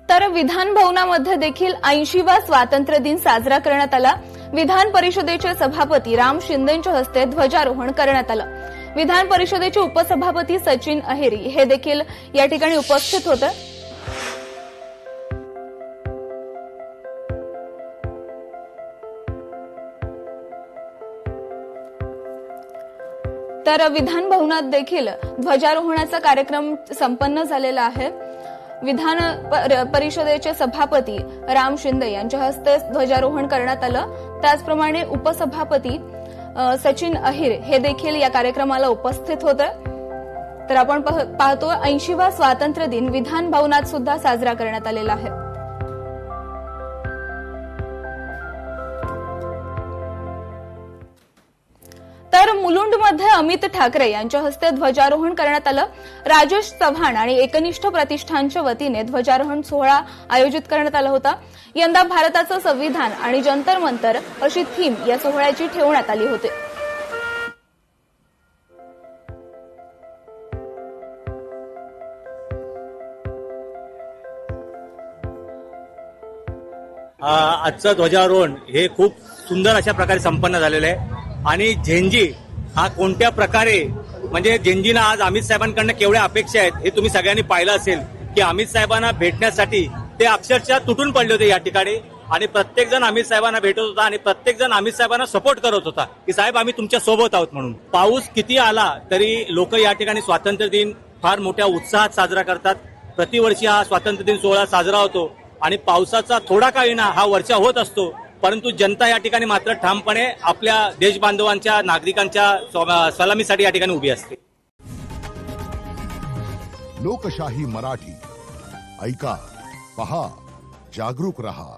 तर विधान भवनामध्ये देखील 80वा स्वातंत्र्य दिन साजरा करण्यात आला। विधान परिषदेचे सभापती राम शिंदेंच्या हस्ते ध्वजारोहण करण्यात आलं। विधान परिषदेचे उपसभापती सचिन अहेरी हे देखील या ठिकाणी उपस्थित होते। तर विधान भवनात देखील ध्वजारोहणाचा कार्यक्रम संपन्न झालेला आहे। विधान परिषदेचे सभापती राम शिंदे यांच्या हस्ते ध्वजारोहण करण्यात आलं। त्याचप्रमाणे उपसभापती सचिन अहिर हे देखील या कार्यक्रमाला उपस्थित होते। तर आपण पाहतो 80वा स्वातंत्र्य दिन विधान भवनात सुद्धा साजरा करण्यात आलेला आहे। तर मुलुंडमध्ये अमित ठाकरे यांच्या हस्ते ध्वजारोहण करण्यात आलं। राजेश चव्हाण आणि एकनिष्ठ प्रतिष्ठानच्या वतीने ध्वजारोहण सोहळा आयोजित करण्यात आला होता। यंदा भारताचं संविधान आणि जंतर मंतर अशी थीम या सोहळ्याची ठेवण्यात आली होती। आजचं ध्वजारोहण हे खूप सुंदर अशा प्रकारे संपन्न झालेलं आहे आणि झेंजी हा कोणत्या प्रकारे म्हणजे झेंजीना आज अमित साहेबांकडनं केवढ्या अपेक्षा आहेत हे तुम्ही सगळ्यांनी पाहिलं असेल की अमित साहेबांना भेटण्यासाठी ते अक्षरशः तुटून पडले होते या ठिकाणी आणि प्रत्येक जण अमित साहेबांना भेटत होता आणि प्रत्येक जण अमित साहेबांना सपोर्ट करत होता की साहेब आम्ही तुमच्या सोबत आहोत म्हणून। पाऊस किती आला तरी लोक या ठिकाणी स्वातंत्र्य दिन फार मोठ्या उत्साहात साजरा करतात। प्रतिवर्षी हा स्वातंत्र्य दिन सोहळा साजरा होतो आणि पावसाचा थोडा का होईना हा वर्षा होत असतो, परंतु जनता या ठिकाणी मात्र ठामपणे आपल्या देशबांधवांच्या नागरिकांच्या सलामीसाठी या ठिकाणी उभी असते। लोकशाही मराठी ऐका, पहा, जागरूक रहा।